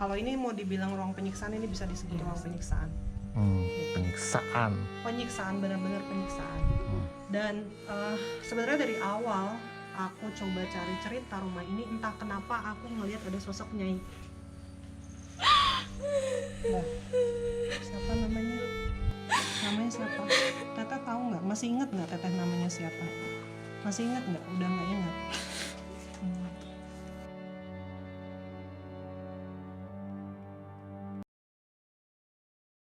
kalau ini mau dibilang ruang penyiksaan, ini bisa disebut ruang penyiksaan. Penyiksaan, benar-benar penyiksaan. Dan sebenarnya dari awal aku coba cari cerita rumah ini, entah kenapa aku ngelihat ada sosok Nyai. Nah, siapa namanya? Namanya siapa? Teteh tahu nggak? Masih ingat nggak Teteh namanya siapa? Masih ingat nggak? Udah nggak ingat.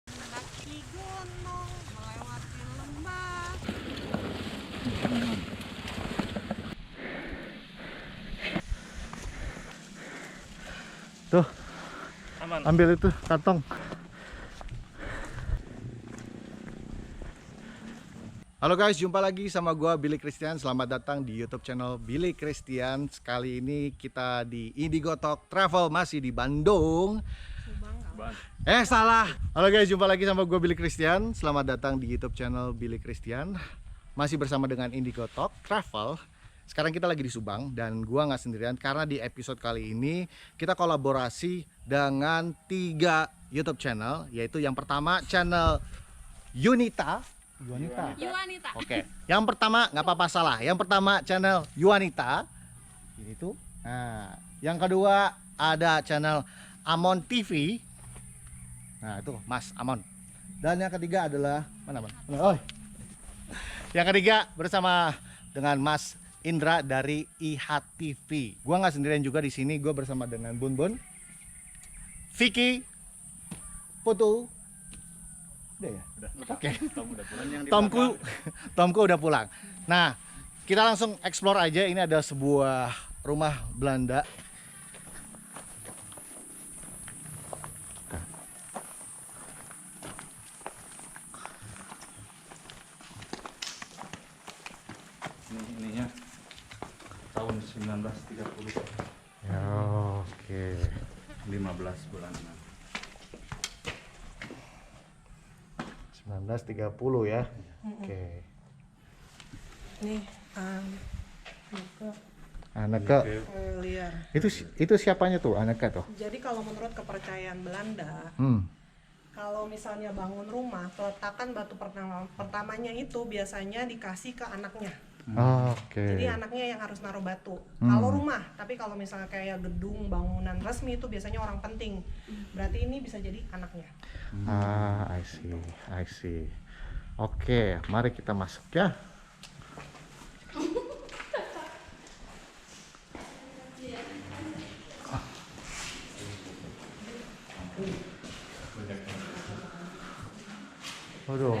Mendaki gunung, melewati lembah. Tuh, Aman. ambil itu kantong. Halo guys, jumpa lagi sama gua Billy Christian. Selamat datang di YouTube channel Billy Christian. Kali ini kita di Indigo Talk Travel, masih di Bandung. Salah. Halo guys, jumpa lagi sama gua Billy Christian. Selamat datang di YouTube channel Billy Christian. Masih bersama dengan Indigo Talk Travel. Sekarang kita lagi di Subang dan gua nggak sendirian karena di episode kali ini kita kolaborasi dengan 3 YouTube channel, yaitu yang pertama channel Yuanita. Oke. Yang pertama nggak apa-apa salah. Yang pertama channel Yuanita. Ini tuh. Nah, yang kedua ada channel Amon TV. Nah, itu Mas Amon. Dan yang ketiga adalah mana? Oh. Yang ketiga bersama dengan Mas Indra dari IHTV. Gua nggak sendirian juga di sini. Gua bersama dengan Bun Bun, Vicky, Putu. Udah ya? Udah. Oke. Tom udah pulang. Tomku udah pulang. Nah, kita langsung explore aja. Ini ada sebuah rumah Belanda. Ininya tahun 1930. Ya, oke. 15 bulan. 1930 ya. Oke. Nih, Aneka. liar. Itu siapanya tuh Aneka tuh? Jadi kalau menurut kepercayaan Belanda, kalau misalnya bangun rumah, peletakan batu pertamanya itu biasanya dikasih ke anaknya. Oke. Jadi anaknya yang harus naruh batu. Kalau rumah, tapi kalau misalnya kayak gedung bangunan resmi itu biasanya orang penting. Berarti ini bisa jadi anaknya. I see. Oke, mari kita masuk ya. Waduh.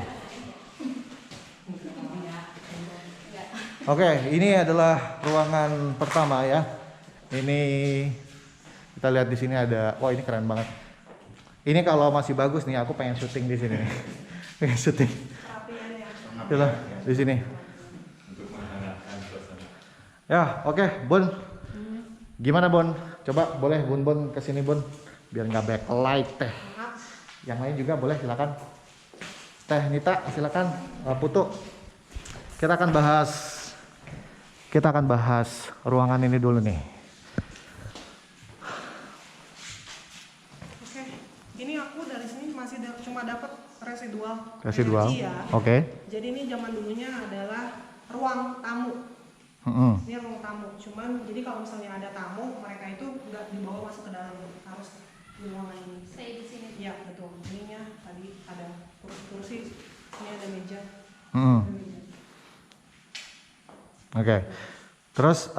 Oke, ini adalah ruangan pertama ya. Ini kita lihat di sini ada, wah ini keren banget. Ini kalau masih bagus nih, aku pengen syuting di sini nih. Pengen syuting. Yalah, di sini. Ya, oke, Bun. Gimana, Bun? Coba boleh Bun ke sini, Bun. Biar nggak backlight teh. Yang lain juga boleh, silakan. Teh Nita, silakan. Putu. Kita akan bahas ruangan ini dulu nih. Oke, ini aku dari sini masih cuma dapat residual. Residual. energi ya. Oke. Jadi ini zaman dulunya adalah ruang tamu. Ini ruang tamu. Cuman jadi kalau misalnya ada tamu, mereka itu nggak dibawa masuk ke dalam, harus di ruangan ini. Stay di sini. Iya betul. Ininya tadi ada kursi, ini ada meja. Oke. Terus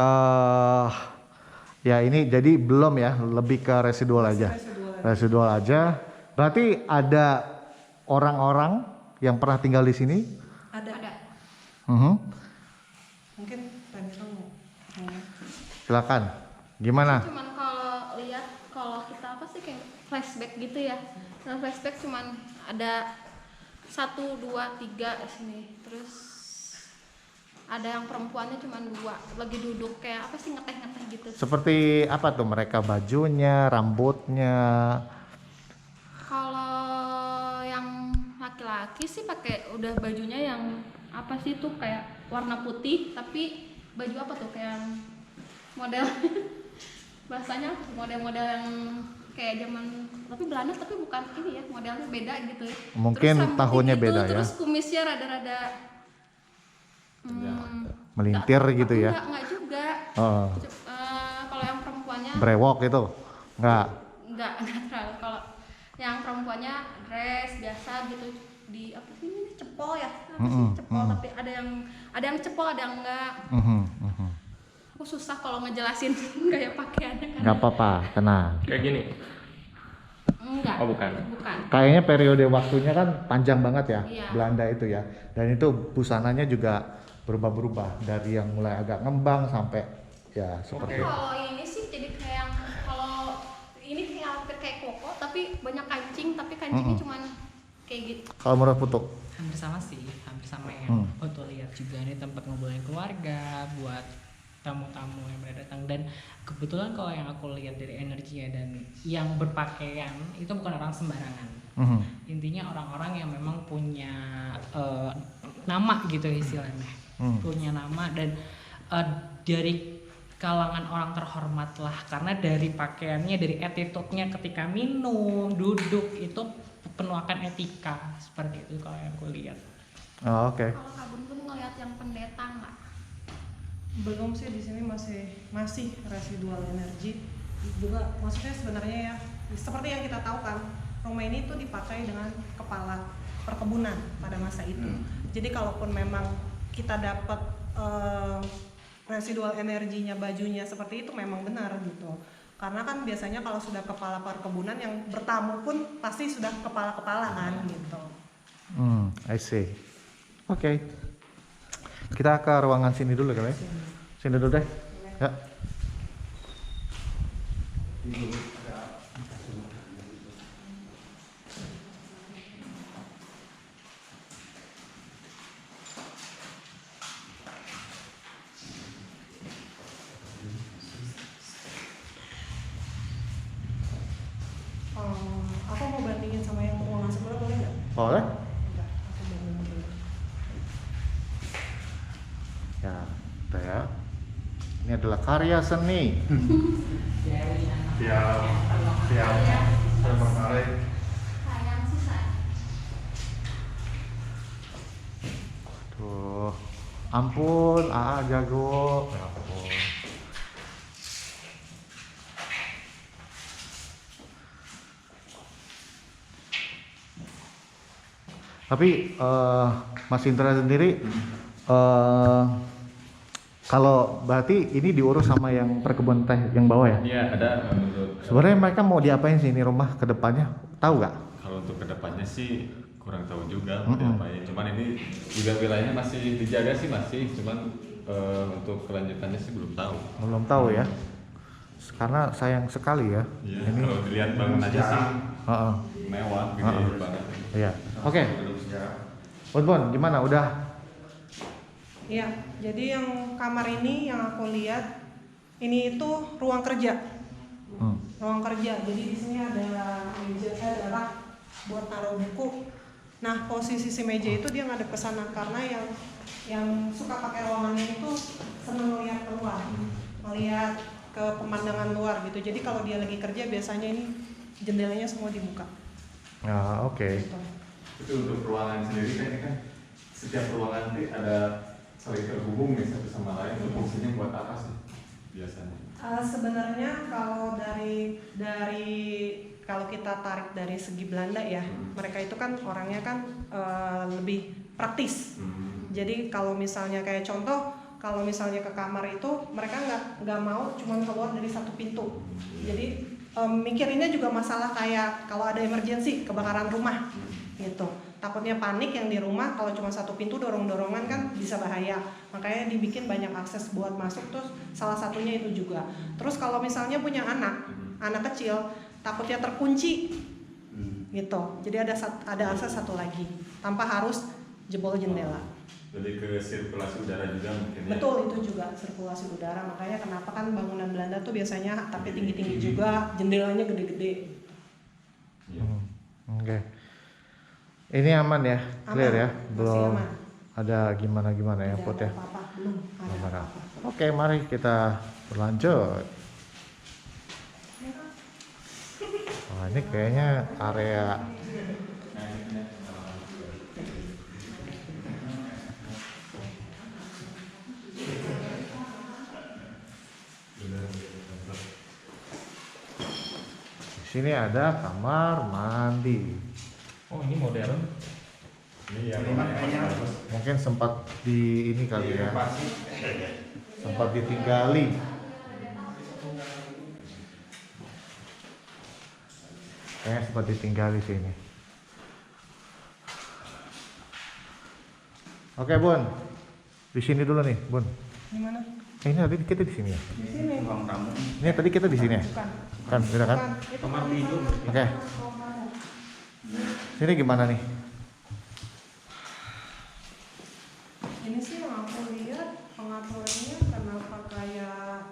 ya ini jadi belum ya, lebih ke residual aja. Residual aja. Berarti ada orang-orang yang pernah tinggal di sini? Ada. Mungkin tadi tuh. Silakan. Gimana? Cuman kalau lihat, kalau kita apa sih kayak flashback gitu ya. Nah, flashback cuman ada 1, 2, 3 sini. Terus ada yang perempuannya cuma 2 lagi duduk kayak apa sih, ngeteh gitu. Seperti apa tuh mereka, bajunya, rambutnya? Kalau yang laki-laki sih pakai udah bajunya yang apa sih tuh kayak warna putih, tapi baju apa tuh kayak model bahasanya model-model yang kayak zaman tapi Belanda tapi bukan ini ya, modelnya beda gitu ya. Mungkin Terus rambutnya tahunnya gitu, beda ya. Terus kumisnya rada-rada Melintir gitu ya. Enggak juga. Oh, Kalau yang perempuannya brewok itu enggak. enggak terlalu. Kalau yang perempuannya dress biasa gitu di apa sih ini cepol ya? Apa sih cepol tapi ada yang cepol ada yang enggak. Aku susah kalau ngejelasin kayak pakaiannya kan. Nggak apa-apa, tenang. Kayak gini. Enggak. Oh, bukan. Kayaknya periode waktunya kan panjang banget ya, Iya. Belanda itu ya. Dan itu busananya juga berubah-berubah dari yang mulai agak ngembang sampai ya seperti Tapi kalau ini sih jadi kayak yang kalau ini kayak hampir kayak koko tapi banyak kancing tapi kancingnya cuman kayak gitu. kalau menurut Putu. Hampir sama sih, hampir sama yang Foto lihat juga. Ini tempat ngobrolin keluarga buat tamu-tamu yang pada datang. Dan kebetulan kalau yang aku lihat dari energinya dan yang berpakaian itu bukan orang sembarangan. Intinya orang-orang yang memang punya nama gitu istilahnya, punya nama dan dari kalangan orang terhormat lah, karena dari pakaiannya, dari attitude-nya ketika minum, duduk itu penuh akan etika seperti itu kalau yang aku lihat. Oh, oke. Kalau Kak Bun ngeliat yang pendeta nggak? Belum sih, di sini masih residual energi juga. Maksudnya sebenarnya ya seperti yang kita tahu kan, rumah ini tuh dipakai dengan kepala perkebunan pada masa itu. Jadi kalaupun memang kita dapat residual energinya bajunya seperti itu memang benar gitu. Karena kan biasanya kalau sudah kepala perkebunan yang bertamu pun pasti sudah kepala-kepala kan gitu. I see. Oke. Kita ke ruangan sini dulu kali ya. Sini dulu deh. Ya. Aku mau bandingin sama yang ruangan sebelah boleh nggak? Boleh? Enggak, aku bandingin dulu. Ya, udah ya. Ini adalah karya seni. Siap. Saya menarik. Sayang sih sayang. Tuh. Ampun, jago. Ya ampun. Tapi Mas Indra sendiri kalau berarti ini diurus sama yang perkebunan teh yang bawah ya? Iya, ada untuk Sebenarnya mereka mau diapain sih ini rumah ke depannya? Tahu nggak? kalau untuk kedepannya sih kurang tahu juga mau diapain. Cuman ini juga wilayahnya masih dijaga sih masih, cuman untuk kelanjutannya sih belum tahu. Belum tahu ya. Karena sayang sekali ya. Iya, Ini kalau dilihat bangunannya sih Heeh. mewah, gede banget. Iya. Oke. Bon, gimana? Udah? Iya, jadi yang kamar ini yang aku lihat ini itu ruang kerja. Ruang kerja. Jadi di sini ada meja, ada rak buat taruh buku. Nah, posisi si meja itu dia ngadep ke sana karena yang suka pakai ruangannya itu senang melihat keluar, melihat ke pemandangan luar gitu. Jadi kalau dia lagi kerja biasanya ini jendelanya semua dibuka. Ya, oke. Gitu. Itu untuk ruangan sendiri kan ini kan setiap ruangan nanti ada saling terhubung nih satu sama lain. Itu fungsinya buat apa sih biasanya? Sebenarnya kalau dari kalau kita tarik dari segi Belanda ya, mereka itu kan orangnya kan lebih praktis. Jadi kalau misalnya kayak contoh, kalau misalnya ke kamar itu mereka nggak mau cuma keluar dari satu pintu. Jadi mikirinnya juga masalah kayak kalau ada emergency kebakaran rumah gitu. Takutnya panik yang di rumah kalau cuma satu pintu dorong-dorongan kan bisa bahaya. Makanya dibikin banyak akses buat masuk, terus salah satunya itu juga. Terus kalau misalnya punya anak kecil takutnya terkunci gitu. Jadi ada akses satu lagi tanpa harus jebol jendela. Jadi ke sirkulasi udara juga mungkin ya? Betul, itu juga sirkulasi udara. Makanya kenapa kan bangunan Belanda tuh biasanya atapnya tinggi-tinggi juga, jendelanya gede-gede. Iya. Oke. Ini aman ya, clear ya, Masih belum aman. ada gimana ya Tidak Put ada ya. apa-apa, belum ada Belum ada. apa-apa. Oke, mari kita berlanjut. Wah, ini kayaknya area di sini ada kamar mandi. Oh, ini modern. Ini yang Mungkin sempat di ini kali ya. Sempat ditinggali. Kayaknya sempat ditinggali sini. Oke, Bun. Di sini dulu nih, Bun. Gimana? Ini tadi kita di sini ya? Di sini. Ini tadi kita di sini ya? Bukan. Kan, beda kan? Bukan. Itu Kamar minum. Oke. Sini gimana nih? Ini sih yang aku lihat pengaturannya kenapa kayak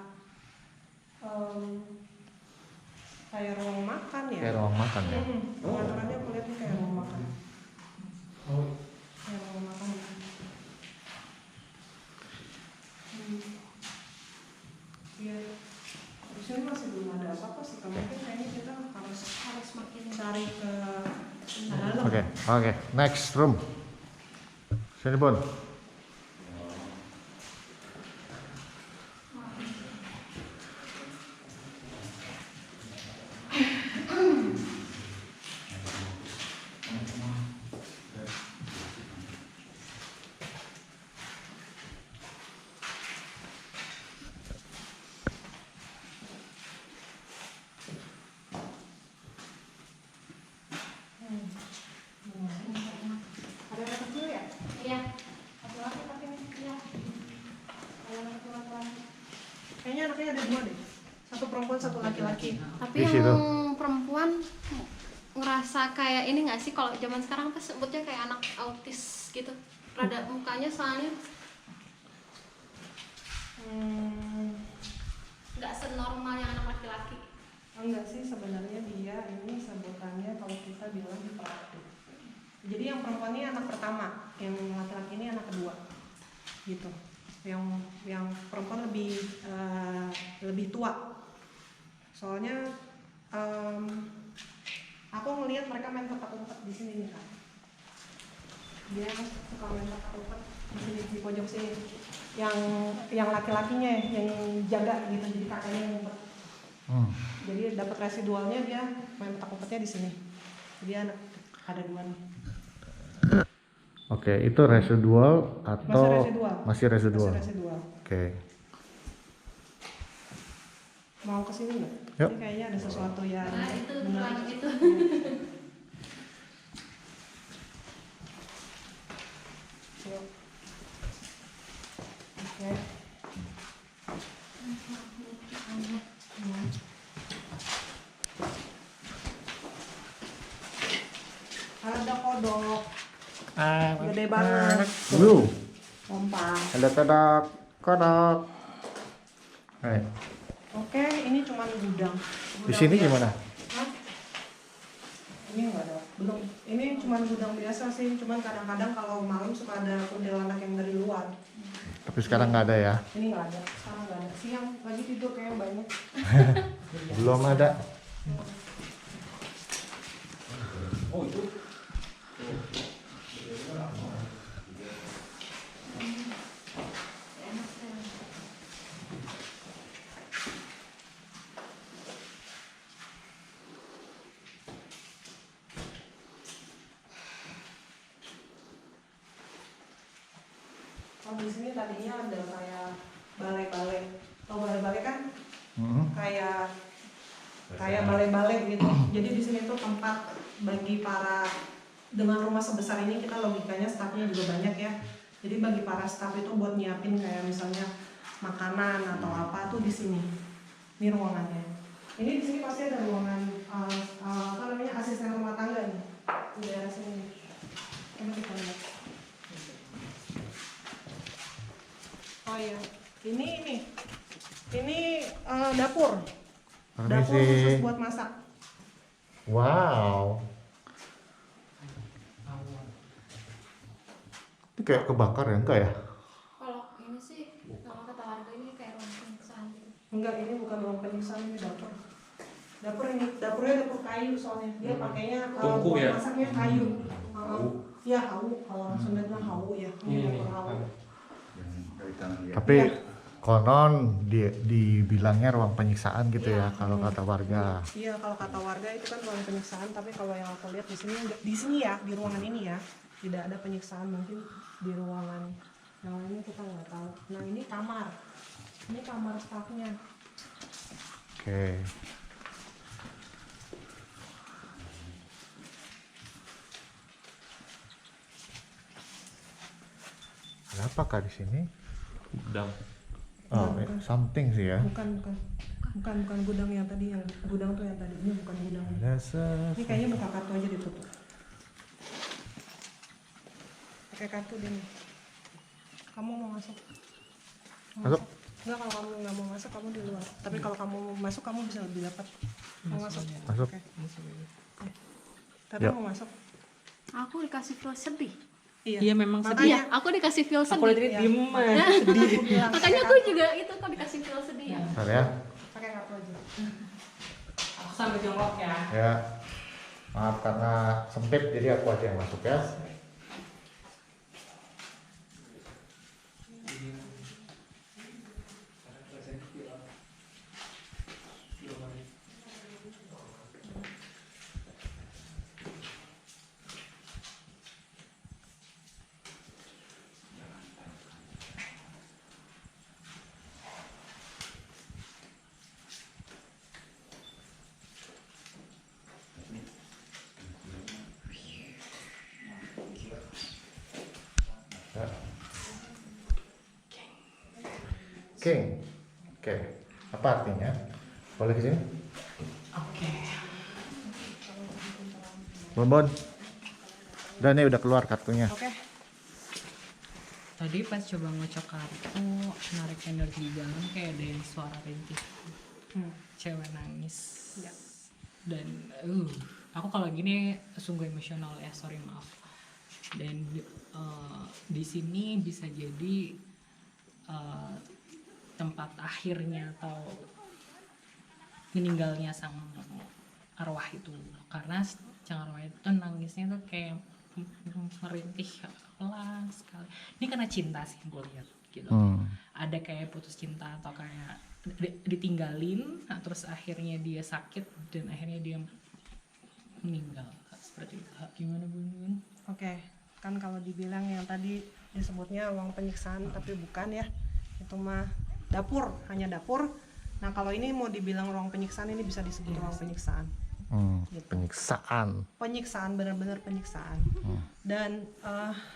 ruang makan ya? Kayak ruang makan ya? Pengaturannya aku lihat kayak ruang makan. Kayak ruang makan. Iya. Di sini masih belum ada apa-apa sih. Mungkin kayaknya kita harus makin cari ke dalam. Oke. Next room. Sini, Bun. Ada anak kecil ya? Iya. Laki-laki tapi nih. Iya. Ada anak kecil laki-laki. Kayaknya anaknya ada 2 deh. Satu perempuan, satu laki-laki. Tapi Di yang situ. perempuan ngerasa kayak ini nggak sih kalau zaman sekarang pas sebutnya kayak anak autis gitu. Rada mukanya soalnya nggak senormal yang anak laki-laki. Enggak sih, sebenarnya dia ini sebutannya kalau kita bilang hiperaktif. Jadi yang perempuan ini anak pertama, yang laki-laki ini anak kedua, gitu. Yang perempuan lebih tua. Soalnya aku ngelihat mereka main petak umpet di sini nih kan. Dia suka main petak umpet di sini di pojok sini. Yang laki-lakinya yang jaga gitu, jadi kakaknya yang ngumpet. Jadi dapat residualnya dia main petak umpetnya di sini. Dia ada 2 nih. Oke, itu residual atau masih residual? Masih residual. Oke. Mau ke sini nggak? Yuk. Ini kayaknya ada sesuatu yang Nah, itu menarik. tulang itu. Yuk. Oke. Ada kodok, gede banget, pompa. Ada kodok. Oke, ini cuma gudang. Di sini biasa. gimana? Hah? Ini nggak ada, belum. Ini cuma gudang biasa sih, cuman kadang-kadang kalau malam suka ada kuntilanak yang dari luar. Tapi sekarang nggak ada ya? Ini nggak ada, sekarang nggak ada. Siang lagi tidur kayak banyak. Belum ada. Oh, itu. Kalau di sini tadinya ada kayak balai-balai. Kalau balai-balai kan Hmm. kayak balai-balai gitu. Jadi di sini tuh tempat bagi para, dengan rumah sebesar ini kita logikanya stafnya juga banyak ya. Jadi bagi para staf itu buat nyiapin kayak misalnya makanan atau apa tuh di sini. Ini ruangannya. Ini di sini pasti ada ruangan apa namanya, asisten rumah tangga nih. Di daerah sini. Coba kita lihat. Oh iya, ini dapur. Dapur khusus buat masak. Wow. Itu kayak kebakar ya, enggak ya? Kalau ini sih kalau kata warga ini kayak ruang pemeriksaan gitu. Enggak, ini bukan ruang penyiksaan, ini dapur. Dapurnya dapur kayu soalnya dia pakainya Tungku buat ya? masaknya kayu. Iya hawu, kalau orang Sunda bilang hawu ya. Ini dapur hawu. Tapi Iya. konon dibilangnya ruang penyiksaan gitu ya kalau kata warga. Iya, kalau kata warga itu kan ruang penyiksaan, tapi kalau yang aku lihat di sini ya, di ruangan ini ya, tidak ada penyiksaan. Mungkin di ruangan yang lainnya kita nggak tahu. Nah, ini kamar. Ini kamar stafnya. Oke. Ada apakah di sini? Gudang. Oh, something sih ya. Bukan gudang yang tadi, yang gudang tuh yang tadi. Ini bukan gudang. Ada Ini kayaknya buka kartu aja ditutup. Pakai kartu dia nih. Kamu mau masuk? Masuk. Enggak, kalau kamu nggak mau masuk, kamu di luar. Tapi kalau kamu mau masuk, kamu bisa lebih dapat. Mau masuk? Masuk. Oke. Tata Yuk. mau masuk? Aku dikasih feel sedih. Iya memang Makanya- sedih. Iya, aku dikasih feel Aku sedih. lihat Iya. diem Aku bilang, Makanya aku juga itu kok dikasih feel sedih. Bentar ya. pakai kartu aja. Aku sambil jongkok ya. Ya. Maaf karena sempit jadi aku aja yang masuk ya. Ya. King. Oke. Apa artinya? Boleh ke sini? Oke. Bon. Dan ini udah keluar kartunya. Oke. Tadi pas coba ngecek kartu, narik energi di dalam kayak ada yang suara rintih. Cewek nangis. Ya. Dan aku kalau gini sungguh emosional ya, sorry maaf. Dan di sini bisa jadi tempat akhirnya atau meninggalnya sang arwah itu, karena sang arwah itu nangisnya tuh kayak merintih pelan sekali. Ini karena cinta sih gue lihat gitu. Ada kayak putus cinta atau kayak ditinggalin, nah, terus akhirnya dia sakit dan akhirnya dia meninggal seperti itu. Gimana Bun? Oke. Kan kalau dibilang yang tadi disebutnya ruang penyiksaan, tapi bukan ya. Itu mah dapur, hanya dapur. Nah, kalau ini mau dibilang ruang penyiksaan, ini bisa disebut ruang penyiksaan. Gitu. Penyiksaan. Penyiksaan, benar-benar penyiksaan. Dan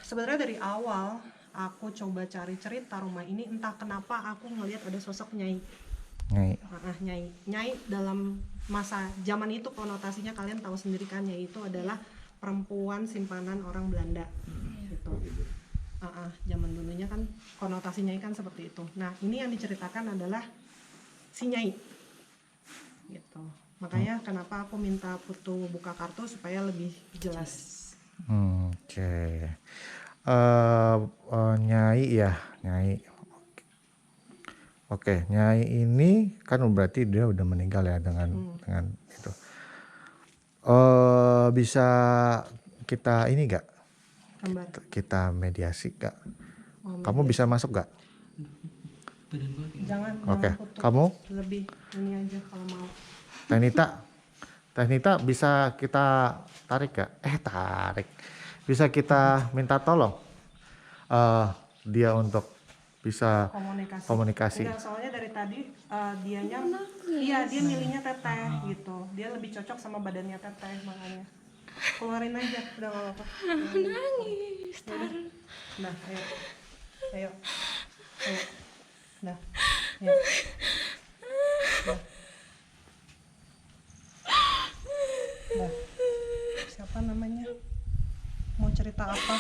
sebenarnya dari awal aku coba cari cerita rumah ini, entah kenapa aku ngelihat ada sosok Nyai. Nyai dalam masa zaman itu konotasinya kalian tahu sendiri kan, Nyai itu adalah perempuan simpanan orang Belanda. Gitu. Zaman dulunya kan konotasi Nyai kan seperti itu. Nah, ini yang diceritakan adalah si Nyai. Gitu. Makanya kenapa aku minta Putu buka kartu supaya lebih jelas. Oke. Nyai ya, Nyai. Oke, Nyai ini kan berarti dia udah meninggal ya dengan itu. Bisa kita ini gak? Gambar. Kita mediasi gak? Oh, Kamu bisa masuk gak? Badan gue kayak Jangan. Oke, jangan Putu. kamu? Lebih ini aja kalau mau. Teh Nita bisa kita tarik gak? Tarik. Bisa kita minta tolong dia untuk bisa komunikasi. Enggak, soalnya dari tadi dianya iya dia milihnya Teteh gitu. Dia lebih cocok sama badannya Teteh, makanya keluarin aja, udah gak apa-apa. Nangis. Nah, ayo. Nah, ya. Nah, siapa namanya? Mau cerita apa?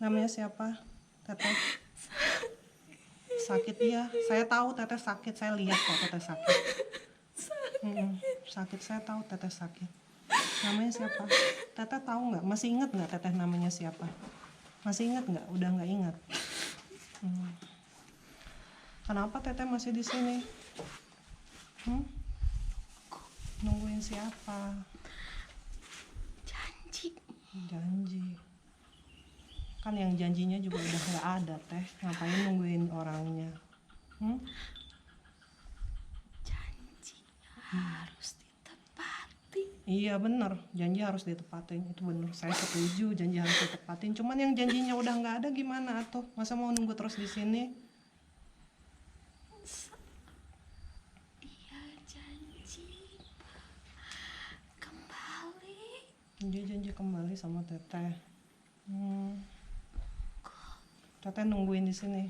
Namanya siapa? Teteh. Sakit ya. Saya tahu Teteh sakit. Saya lihat kok Teteh sakit. Sakit, saya tahu Teteh sakit. Namanya siapa? Teteh tahu nggak? Masih ingat nggak Teteh namanya siapa? Masih ingat nggak? Udah nggak ingat. Kenapa Teteh masih di sini? Nungguin siapa? Janji. Janji. Kan yang janjinya juga udah nggak ada teh. Ngapain nungguin orangnya? Janji harus ditepati. Iya bener, janji harus ditepatin. Itu bener, saya setuju janji harus ditepatin. Cuman yang janjinya udah nggak ada gimana tuh? Masa mau nunggu terus di sini? Iya janji kembali. Dia janji kembali sama Teteh. Teteh nungguin di sini.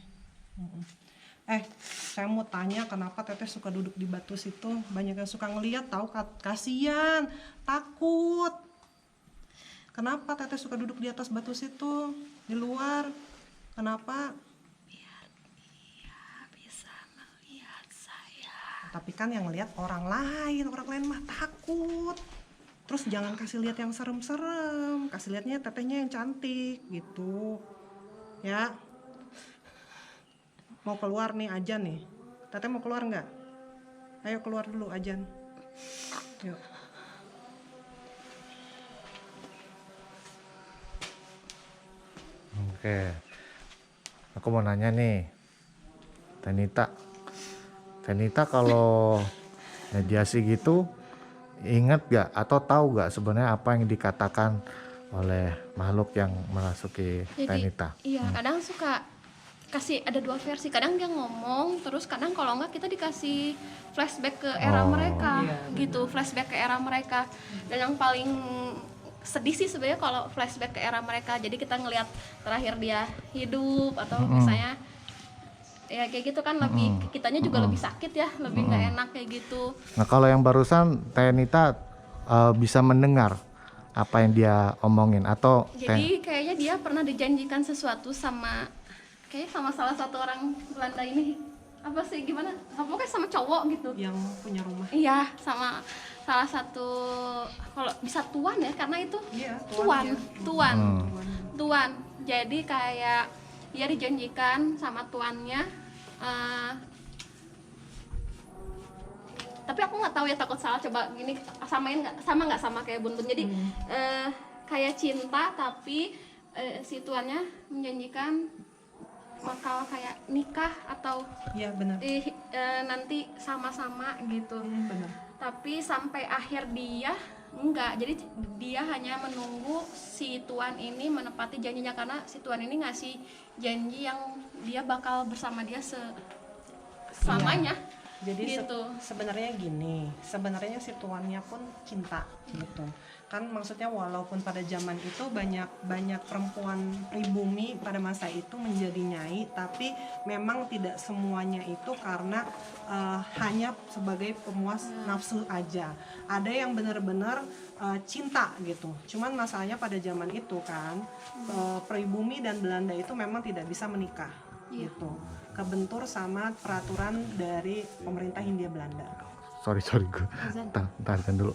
Saya mau tanya kenapa Teteh suka duduk di batu situ? Banyak yang suka ngeliat tahu, kasihan, takut. Kenapa Teteh suka duduk di atas batu situ? Di luar. Kenapa? Biar dia bisa melihat saya. Tapi kan yang lihat orang lain mah takut. Terus jangan kasih lihat yang serem-serem, kasih lihatnya Tetehnya yang cantik gitu. Ya. Mau keluar nih ajan nih. Teteh mau keluar nggak? Ayo keluar dulu ajan. Yuk. Oke. Aku mau nanya nih. Tenita kalau mediasi gitu ingat gak atau tahu gak sebenarnya apa yang dikatakan oleh makhluk yang merasuki Tenita? Iya, kadang suka kasih ada dua versi. Kadang dia ngomong, terus kadang kalau enggak kita dikasih flashback ke era mereka, gitu. Flashback ke era mereka. Dan yang paling sedih sih sebenarnya kalau flashback ke era mereka. Jadi kita ngelihat terakhir dia hidup atau misalnya ya kayak gitu kan lebih kitanya juga lebih sakit ya, lebih nggak enak kayak gitu. Nah kalau yang barusan Tenita bisa mendengar apa yang dia omongin atau Jadi kayaknya dia pernah dijanjikan sesuatu sama salah satu orang Belanda ini, apa sih gimana? Pokoknya sama cowok gitu. Yang punya rumah. Iya, sama salah satu kalau bisa tuan ya karena itu Iya, tuan. Jadi kayak dia dijanjikan sama tuannya. Tapi aku nggak tahu ya, takut salah. Coba gini samain nggak sama kayak Bun. Jadi kayak cinta tapi si tuannya menjanjikan bakal kayak nikah atau Iya benar. nanti sama-sama gitu. Benar. Tapi sampai akhir dia enggak. Jadi dia hanya menunggu si tuan ini menepati janjinya karena si tuan ini ngasih janji yang dia bakal bersama dia selamanya. Jadi gitu. sebenarnya gini, sebenarnya si tuannya pun cinta gitu. Kan maksudnya walaupun pada zaman itu banyak perempuan pribumi pada masa itu menjadi nyai, tapi memang tidak semuanya itu karena hanya sebagai pemuas nafsu aja. Ada yang benar-benar cinta gitu. Cuman masalahnya pada zaman itu kan pribumi dan Belanda itu memang tidak bisa menikah gitu. Kebentur sama peraturan dari pemerintah Hindia Belanda. sorry gue tahan dulu.